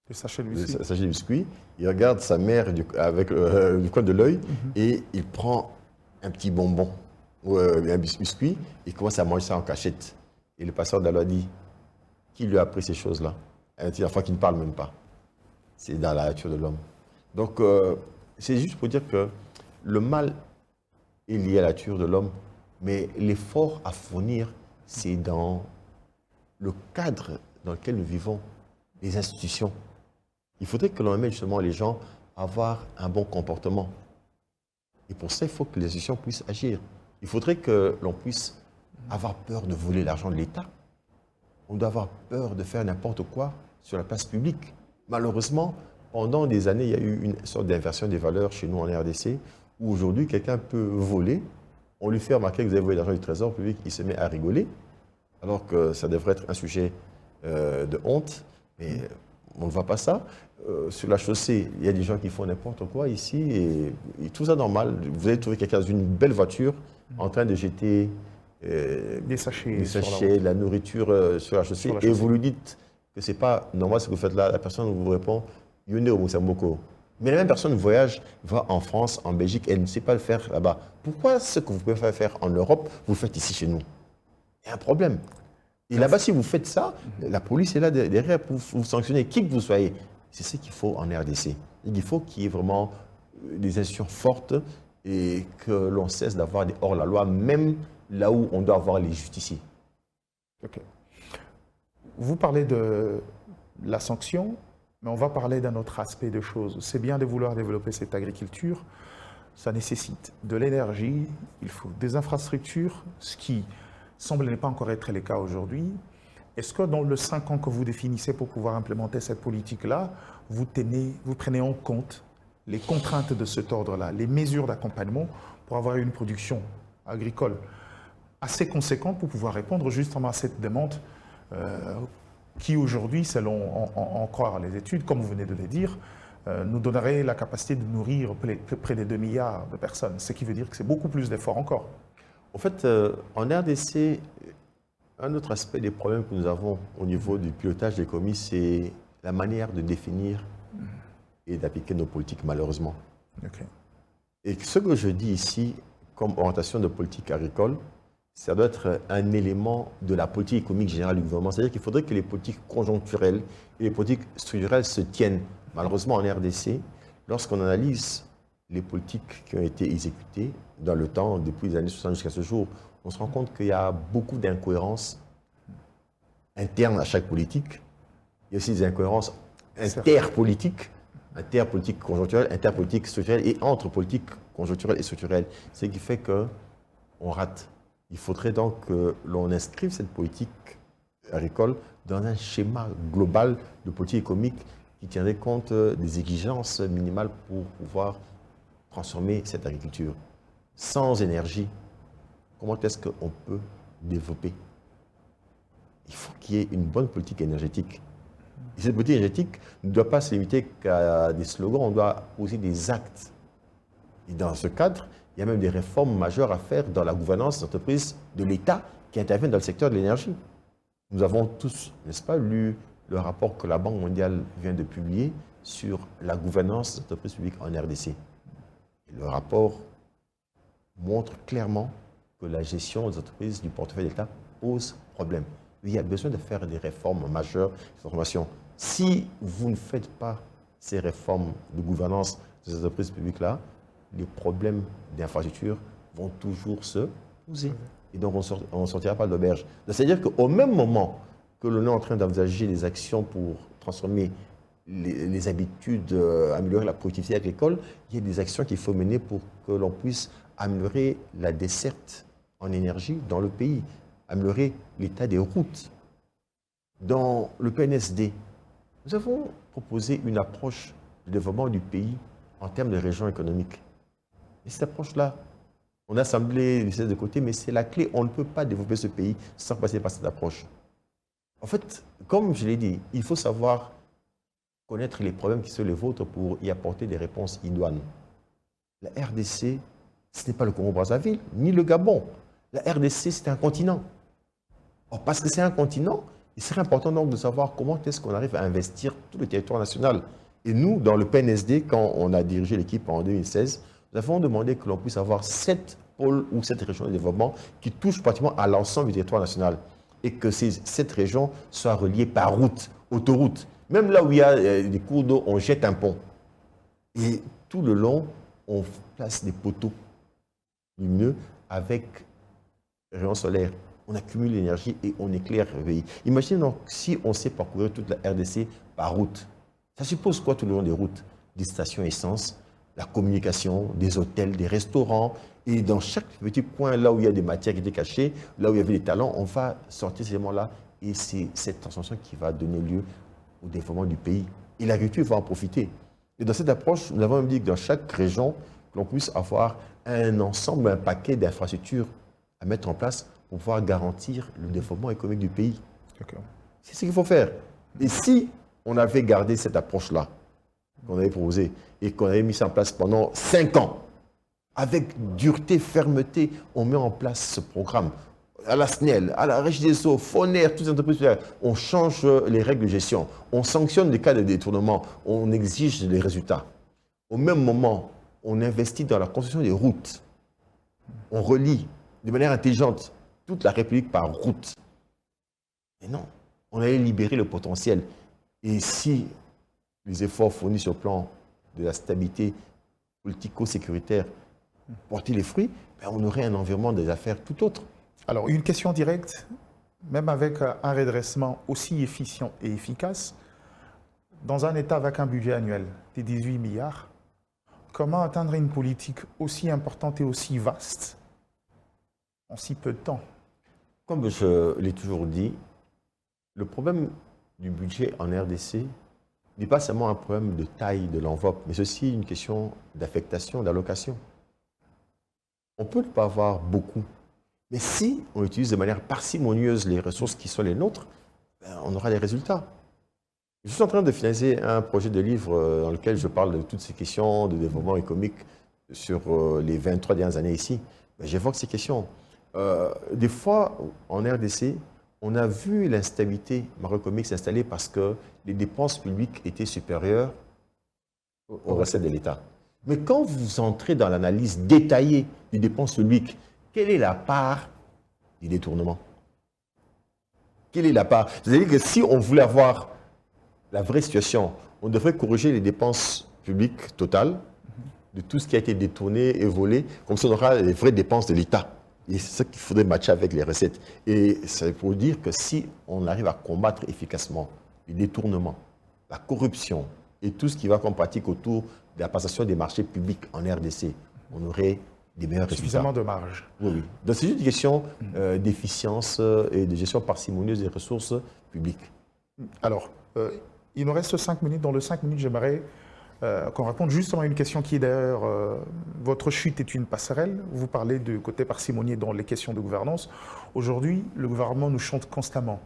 Le sachet de biscuits. Il regarde sa mère avec le coin de l'œil et il prend un petit bonbon ou un biscuit. Il commence à manger ça en cachette. Et le pasteur Dallo a dit, qui lui a appris ces choses-là? Un petit enfant qui ne parle même pas. C'est dans la nature de l'homme. Donc, c'est juste pour dire que le mal est lié à la nature de l'homme, mais l'effort à fournir, c'est dans le cadre dans lequel nous vivons, les institutions. Il faudrait que l'on amène justement les gens à avoir un bon comportement. Et pour ça, il faut que les institutions puissent agir. Il faudrait que l'on puisse avoir peur de voler l'argent de l'État. On doit avoir peur de faire n'importe quoi sur la place publique. Malheureusement, pendant des années, il y a eu une sorte d'inversion des valeurs chez nous en RDC, où aujourd'hui, quelqu'un peut voler, on lui fait remarquer que vous avez volé l'argent du trésor public, il se met à rigoler, alors que ça devrait être un sujet de honte, mais on ne voit pas ça. Sur la chaussée, il y a des gens qui font n'importe quoi ici, et tout ça normal. Vous allez trouver quelqu'un dans une belle voiture en train de jeter des sachets, de la nourriture sur la chaussée, et vous lui dites que ce n'est pas normal ce que vous faites là. La personne vous répond « Yone au Moussamboko ». Mais la même personne voyage, va en France, en Belgique, elle ne sait pas le faire là-bas. Pourquoi ce que vous pouvez faire en Europe, vous le faites ici chez nous? Il y a un problème. Et là-bas, si vous faites ça, la police est là derrière pour vous sanctionner, qui que vous soyez. C'est ce qu'il faut en RDC. Il faut qu'il y ait vraiment des institutions fortes et que l'on cesse d'avoir des hors-la-loi, même là où on doit avoir les justiciers. Ok. Vous parlez de la sanction, mais on va parler d'un autre aspect de choses. C'est bien de vouloir développer cette agriculture, ça nécessite de l'énergie, il faut des infrastructures, ce qui semble ne pas encore être le cas aujourd'hui. Est-ce que dans les 5 ans que vous définissez pour pouvoir implémenter cette politique-là, vous prenez en compte les contraintes de cet ordre-là, les mesures d'accompagnement pour avoir une production agricole assez conséquente pour pouvoir répondre justement à cette demande qui aujourd'hui, selon en croire les études, comme vous venez de le dire, nous donnerait la capacité de nourrir près de 2 milliards de personnes, ce qui veut dire que c'est beaucoup plus d'efforts encore. En fait, en RDC, un autre aspect des problèmes que nous avons au niveau du pilotage des commis, c'est la manière de définir et d'appliquer nos politiques, malheureusement. Okay. Et ce que je dis ici, comme orientation de politique agricole, ça doit être un élément de la politique économique générale du gouvernement. C'est-à-dire qu'il faudrait que les politiques conjoncturelles et les politiques structurelles se tiennent. Malheureusement, en RDC, lorsqu'on analyse les politiques qui ont été exécutées dans le temps, depuis les années 60 jusqu'à ce jour, on se rend compte qu'il y a beaucoup d'incohérences internes à chaque politique. Il y a aussi des incohérences interpolitiques conjoncturelles, interpolitiques structurelles et entre politiques conjoncturelles et structurelles. Ce qui fait qu'on rate. Il faudrait donc que l'on inscrive cette politique agricole dans un schéma global de politique économique qui tiendrait compte des exigences minimales pour pouvoir transformer cette agriculture. Sans énergie, comment est-ce qu'on peut développer? Il faut qu'il y ait une bonne politique énergétique. Et cette politique énergétique ne doit pas se limiter qu'à des slogans, on doit poser des actes. Et dans ce cadre, il y a même des réformes majeures à faire dans la gouvernance des entreprises de l'État qui interviennent dans le secteur de l'énergie. Nous avons tous, n'est-ce pas, lu le rapport que la Banque mondiale vient de publier sur la gouvernance des entreprises publiques en RDC. Et le rapport montre clairement que la gestion des entreprises du portefeuille d'État pose problème. Il y a besoin de faire des réformes majeures de formation. Si vous ne faites pas ces réformes de gouvernance des entreprises publiques-là, les problèmes d'infrastructure vont toujours se poser. Et donc, on ne sortira pas de l'auberge. C'est-à-dire qu'au même moment que l'on est en train d'envisager des actions pour transformer les habitudes, améliorer la productivité agricole, il y a des actions qu'il faut mener pour que l'on puisse améliorer la desserte en énergie dans le pays, améliorer l'état des routes. Dans le PNSD, nous avons proposé une approche de développement du pays en termes de région économique. Et cette approche-là, on a semblé laisser de côté, mais c'est la clé. On ne peut pas développer ce pays sans passer par cette approche. En fait, comme je l'ai dit, il faut savoir connaître les problèmes qui sont les vôtres pour y apporter des réponses idoines. La RDC, ce n'est pas le Congo-Brazzaville, ni le Gabon. La RDC, c'est un continent. Or, parce que c'est un continent, il serait important donc de savoir comment est-ce qu'on arrive à investir tout le territoire national. Et nous, dans le PNSD, quand on a dirigé l'équipe en 2016, nous avons demandé que l'on puisse avoir 7 pôles ou 7 régions de développement qui touchent pratiquement à l'ensemble du territoire national. Et que ces 7 régions soient reliées par route, autoroute. Même là où il y a des cours d'eau, on jette un pont. Et tout le long, on place des poteaux lumineux avec rayons solaires. On accumule l'énergie et on éclaire le pays. Imaginez donc si on sait parcourir toute la RDC par route. Ça suppose quoi tout le long des routes? Des stations essence, la communication, des hôtels, des restaurants. Et dans chaque petit coin, là où il y a des matières qui étaient cachées, là où il y avait des talents, on va sortir ces éléments-là. Et c'est cette transformation qui va donner lieu au développement du pays. Et l'agriculture va en profiter. Et dans cette approche, nous avons même dit que dans chaque région, l'on puisse avoir un ensemble, un paquet d'infrastructures à mettre en place pour pouvoir garantir le développement économique du pays. C'est ce qu'il faut faire. Et si on avait gardé cette approche-là, qu'on avait proposée, et qu'on avait mis ça en place pendant 5 ans, avec dureté, fermeté, on met en place ce programme. À la SNEL, à la Régie des Eaux, Foner, toutes les entreprises, on change les règles de gestion, on sanctionne les cas de détournement, on exige les résultats. Au même moment, on investit dans la construction des routes. On relie de manière intelligente toute la République par route. Mais non, on allait libérer le potentiel. Et si les efforts fournis sur le plan de la stabilité politico-sécuritaire portaient les fruits, ben on aurait un environnement des affaires tout autre. Alors, une question directe, même avec un redressement aussi efficient et efficace, dans un État avec un budget annuel de 18 milliards, comment atteindre une politique aussi importante et aussi vaste en si peu de temps? Comme je l'ai toujours dit, le problème du budget en RDC n'est pas seulement un problème de taille de l'enveloppe, mais aussi une question d'affectation, d'allocation. On peut ne pas avoir beaucoup, mais si on utilise de manière parcimonieuse les ressources qui sont les nôtres, ben, on aura des résultats. Je suis en train de finaliser un projet de livre dans lequel je parle de toutes ces questions de développement économique sur les 23 dernières années ici. Ben, j'évoque ces questions. Des fois, en RDC, on a vu l'instabilité macroéconomique s'installer parce que les dépenses publiques étaient supérieures aux recettes de l'État. Mais quand vous entrez dans l'analyse détaillée des dépenses publiques, quelle est la part du détournement? Quelle est la part? C'est-à-dire que si on voulait avoir la vraie situation, on devrait corriger les dépenses publiques totales de tout ce qui a été détourné et volé, comme ça on aura les vraies dépenses de l'État. Et c'est ça qu'il faudrait matcher avec les recettes. Et c'est pour dire que si on arrive à combattre efficacement les détournements, la corruption et tout ce qui va qu'on pratique autour de la passation des marchés publics en RDC, on aurait des meilleurs résultats. Suffisamment de marge. Oui, oui. Donc c'est juste une question d'efficience et de gestion parcimonieuse des ressources publiques. Alors, il nous reste 5 minutes. Dans les 5 minutes, j'aimerais qu'on réponde justement à une question qui est d'ailleurs, votre chute est une passerelle. Vous parlez de côté parcimonieux dans les questions de gouvernance. Aujourd'hui, le gouvernement nous chante constamment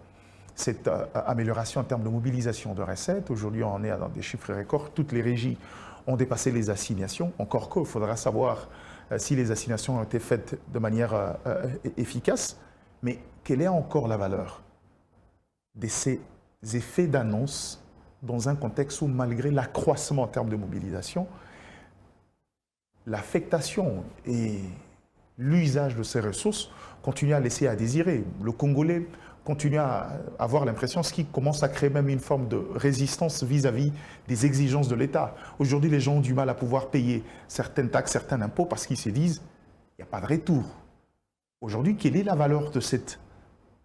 cette amélioration en termes de mobilisation de recettes. Aujourd'hui, on est dans des chiffres records. Toutes les régies ont dépassé les assignations. Encore qu'il faudra savoir si les assignations ont été faites de manière efficace. Mais quelle est encore la valeur de ces effets d'annonce dans un contexte où, malgré l'accroissement en termes de mobilisation, l'affectation et l'usage de ces ressources continuent à laisser à désirer. Le Congolais continue à avoir l'impression, ce qui commence à créer même une forme de résistance vis-à-vis des exigences de l'État. Aujourd'hui, les gens ont du mal à pouvoir payer certaines taxes, certains impôts, parce qu'ils se disent il n'y a pas de retour. Aujourd'hui, quelle est la valeur de cet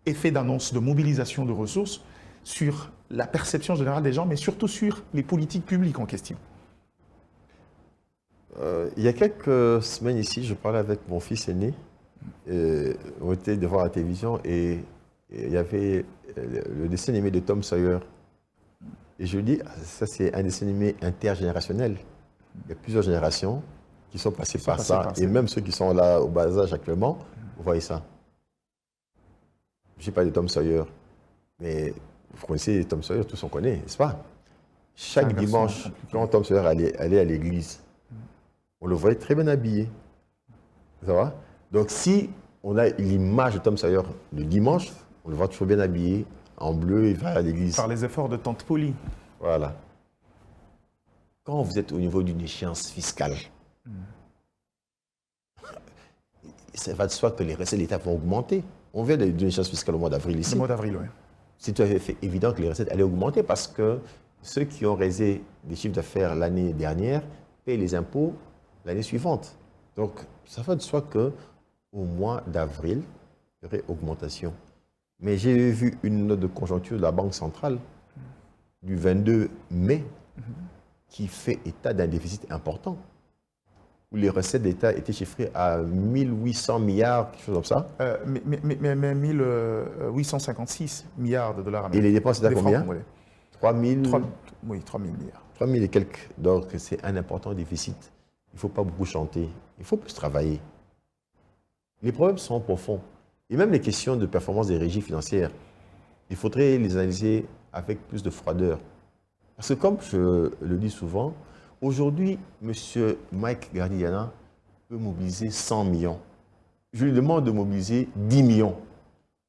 effet d'annonce de mobilisation de ressources sur la perception générale des gens, mais surtout sur les politiques publiques en question? Il y a quelques semaines ici, je parlais avec mon fils aîné. On était devant la télévision et il y avait le dessin animé de Tom Sawyer. Et je lui dis, ça c'est un dessin animé intergénérationnel. Il y a plusieurs générations qui sont passées par ça. Et même ceux qui sont là au bas âge actuellement, vous voyez ça. Je ne sais pas de Tom Sawyer, mais vous connaissez Tom Sawyer, tous on connaît, n'est-ce pas? Chaque dimanche, quand Tom Sawyer allait à l'église, on le voyait très bien habillé. Ça va? Donc si on a l'image de Tom Sawyer le dimanche, on le voit toujours bien habillé, en bleu, il va à l'église. Par les efforts de Tante Polly. Voilà. Quand vous êtes au niveau d'une échéance fiscale, ça va de soi que les recettes de l'État vont augmenter. On vient d'une échéance fiscale au mois d'avril ici. Le mois d'avril, oui. C'est tout à fait évident que les recettes allaient augmenter parce que ceux qui ont réalisé des chiffres d'affaires l'année dernière paient les impôts l'année suivante. Donc, ça va de soi qu'au mois d'avril, il y aurait augmentation. Mais j'ai vu une note de conjoncture de la Banque centrale du 22 mai qui fait état d'un déficit important, où les recettes d'État étaient chiffrées à 1800 milliards, quelque chose comme ça. Mais 1856 milliards de dollars Et les dépenses étaient à combien? 3000 Oui, 3000 milliards. 3000 et quelques. Donc, c'est un important déficit. Il ne faut pas beaucoup chanter. Il faut plus travailler. Les problèmes sont profonds. Et même les questions de performance des régies financières, il faudrait les analyser avec plus de froideur. Parce que comme je le dis souvent, aujourd'hui, M. Mike Gardiana peut mobiliser 100 millions. Je lui demande de mobiliser 10 millions.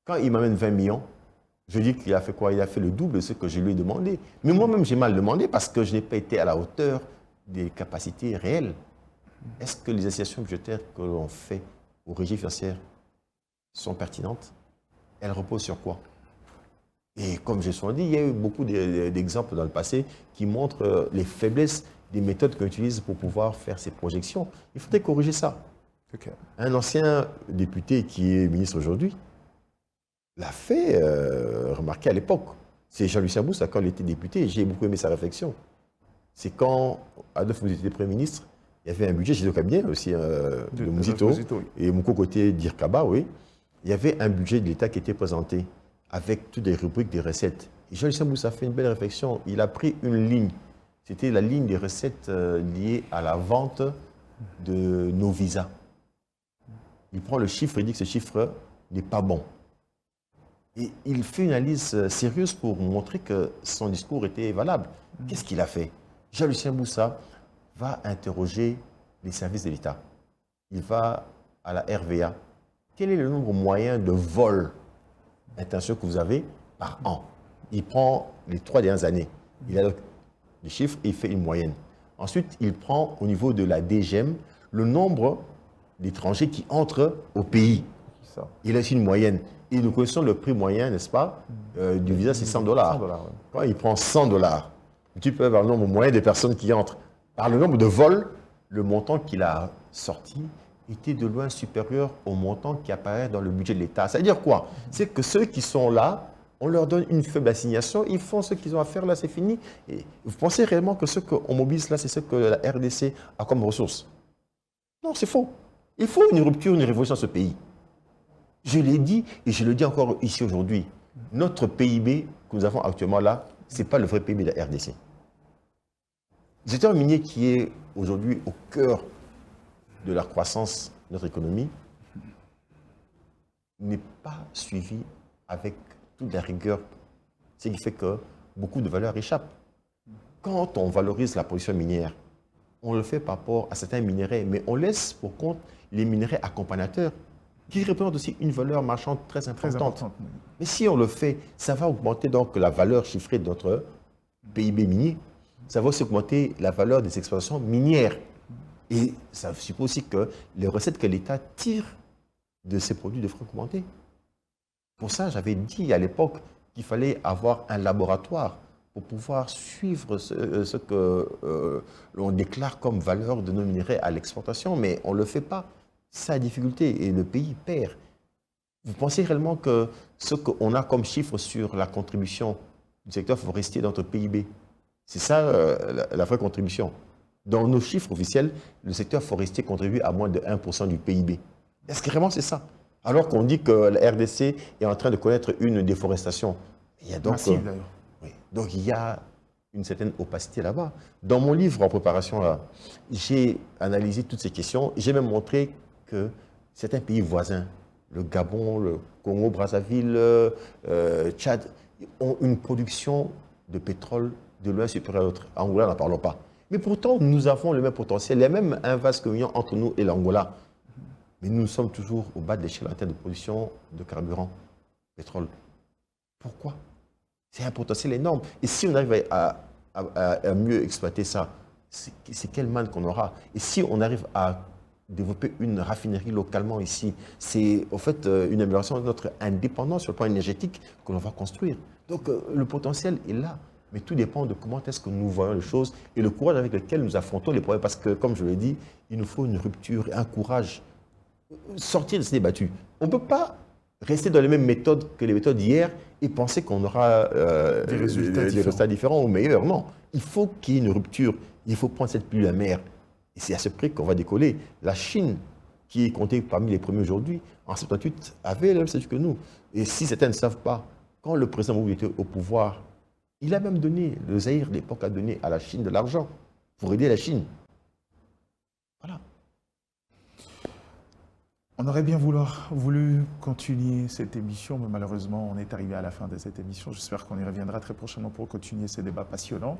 Quand il m'amène 20 millions, je dis qu'il a fait quoi? Il a fait le double de ce que je lui ai demandé. Mais moi-même, j'ai mal demandé parce que je n'ai pas été à la hauteur des capacités réelles. Est-ce que les assignats budgétaires que l'on fait aux régies financières sont pertinentes? Elles reposent sur quoi? Et comme j'ai souvent dit, il y a eu beaucoup d'exemples dans le passé qui montrent les faiblesses des méthodes qu'on utilise pour pouvoir faire ces projections. Il faudrait corriger ça. Okay. Un ancien député qui est ministre aujourd'hui l'a fait remarquer à l'époque. C'est Jean-Lucien Moussa, quand il était député, j'ai beaucoup aimé sa réflexion. C'est quand Adolphe Mouzi était Premier ministre, il y avait un budget, j'étais au cabinet aussi de Mouzito, oui. Et mon côté d'Irkaba, oui. Il y avait un budget de l'État qui était présenté avec toutes les rubriques des recettes. Et Jean-Lucien Moussa a fait une belle réflexion. Il a pris une ligne. C'était la ligne des recettes liées à la vente de nos visas. Il prend le chiffre et dit que ce chiffre n'est pas bon. Et il fait une analyse sérieuse pour montrer que son discours était valable. Qu'est-ce qu'il a fait? Jean-Lucien Moussa va interroger les services de l'État. Il va à la RVA. Quel est le nombre moyen de vols internationaux que vous avez par an? Il prend les 3 dernières années. Il a les chiffres et il fait une moyenne. Ensuite, il prend au niveau de la DGM le nombre d'étrangers qui entrent au pays. Il a aussi une moyenne. Et nous connaissons le prix moyen, n'est-ce pas, du visa, c'est 100 $. Ouais. Quand il prend 100 $, tu peux avoir le nombre moyen des personnes qui entrent. Par le nombre de vols, le montant qu'il a sorti était de loin supérieur au montant qui apparaît dans le budget de l'État. C'est-à-dire quoi? C'est que ceux qui sont là, on leur donne une faible assignation, ils font ce qu'ils ont à faire là, c'est fini. Et vous pensez réellement que ce qu'on mobilise là, c'est ce que la RDC a comme ressources? Non, c'est faux. Il faut une rupture, une révolution dans ce pays. Je l'ai dit et je le dis encore ici aujourd'hui. Notre PIB que nous avons actuellement là, ce n'est pas le vrai PIB de la RDC. Le secteur minier qui est aujourd'hui au cœur de la croissance de notre économie n'est pas suivi avec toute la rigueur, ce qui fait que beaucoup de valeurs échappent. Quand on valorise la production minière, on le fait par rapport à certains minéraux, mais on laisse pour compte les minéraux accompagnateurs qui représentent aussi une valeur marchande très importante. Oui. Mais si on le fait, ça va augmenter donc la valeur chiffrée de notre PIB minier. Ça va aussi augmenter la valeur des exploitations minières. Et ça suppose aussi que les recettes que l'État tire de ces produits devraient augmenter. Pour ça, j'avais dit à l'époque qu'il fallait avoir un laboratoire pour pouvoir suivre ce que l'on déclare comme valeur de nos minéraux à l'exportation, mais on ne le fait pas. C'est la difficulté et le pays perd. Vous pensez réellement que ce qu'on a comme chiffre sur la contribution du secteur forestier dans notre PIB, c'est ça la vraie contribution? Dans nos chiffres officiels, le secteur forestier contribue à moins de 1% du PIB. Est-ce que vraiment c'est ça? Alors qu'on dit que la RDC est en train de connaître une déforestation. Il y a donc, massive d'ailleurs. Oui, donc il y a une certaine opacité là-bas. Dans mon livre en préparation, là, j'ai analysé toutes ces questions. J'ai même montré que certains pays voisins, le Gabon, le Congo, Brazzaville, Tchad, ont une production de pétrole de loin supérieure à l'autre. Angola, n'en parlons pas. Mais pourtant, nous avons le même potentiel. Il y a même un vaste communion entre nous et l'Angola. Mais nous sommes toujours au bas de l'échelle en termes de production de carburant, pétrole. Pourquoi? C'est un potentiel énorme. Et si on arrive à mieux exploiter ça, c'est quelle manne qu'on aura? Et si on arrive à développer une raffinerie localement ici, c'est au fait une amélioration de notre indépendance sur le plan énergétique que l'on va construire. Donc le potentiel est là. Mais tout dépend de comment est-ce que nous voyons les choses et le courage avec lequel nous affrontons les problèmes. Parce que, comme je l'ai dit, il nous faut une rupture et un courage. Sortir de ces débattus. On ne peut pas rester dans les mêmes méthodes que les méthodes d'hier et penser qu'on aura Des résultats différents ou meilleurs. Non, il faut qu'il y ait une rupture. Il faut prendre cette pluie amère. Et c'est à ce prix qu'on va décoller. La Chine, qui est comptée parmi les premiers aujourd'hui, en 78, avait le même statut que nous. Et si certains ne savent pas, quand le président Mobutu était au pouvoir, il a même donné, le Zaïre de l'époque a donné à la Chine de l'argent pour aider la Chine. Voilà. On aurait bien voulu continuer cette émission, mais malheureusement, on est arrivé à la fin de cette émission. J'espère qu'on y reviendra très prochainement pour continuer ces débats passionnants,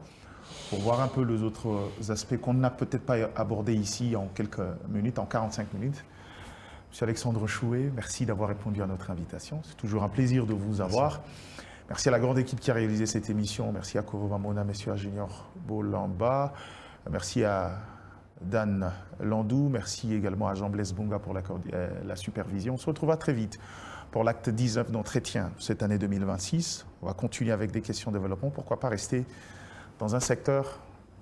pour voir un peu les autres aspects qu'on n'a peut-être pas abordés ici en quelques minutes, en 45 minutes. Monsieur Alexandre Chouet, merci d'avoir répondu à notre invitation. C'est toujours un plaisir de vous avoir. Merci à la grande équipe qui a réalisé cette émission. Merci à Kovo Mamona, monsieur Junior Bolamba. Merci à Dan Landou, merci également à Jean-Blaise Bunga pour la supervision. On se retrouvera très vite pour l'acte 19 d'entretien cette année 2026. On va continuer avec des questions de développement. Pourquoi pas rester dans un secteur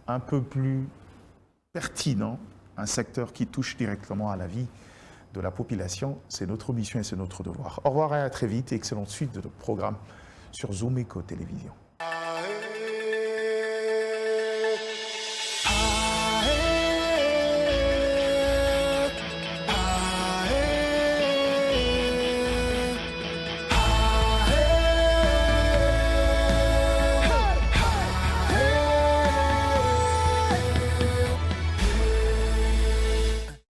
un peu plus pertinent, un secteur qui touche directement à la vie de la population. C'est notre mission et c'est notre devoir. Au revoir et à très vite et excellente suite de notre programme sur Zoom Eco Télévision.